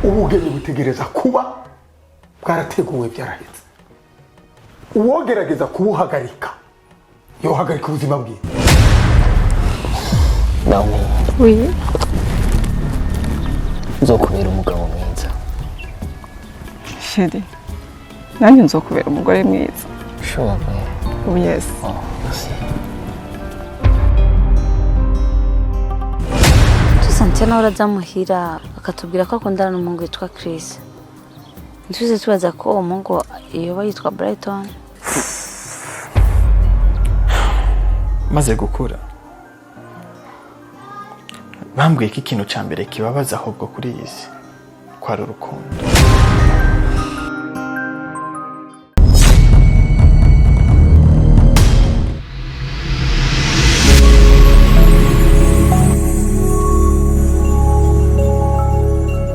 ubugeni butegereza kuba bwarateguwe byarahetse. Uwogerageza kubuhagarika yohagarika ubuzima bwe. Naomi. Oui. Nzokubera umugabo mwiza. Chérie. Nanjye nzokubera umugore mwiza. Sure. Oh yes. Oh, merci. Santana uraza muhira akatubwira ko akundana n'umuhungu witwa Chris. Ntuze tubaza ko uwo muhungu yoba yitwa Brighton. Maze gukura bambwiye ko ikintu cya mbere kibabaza ahubwo kuri iyi si kwari urukundo.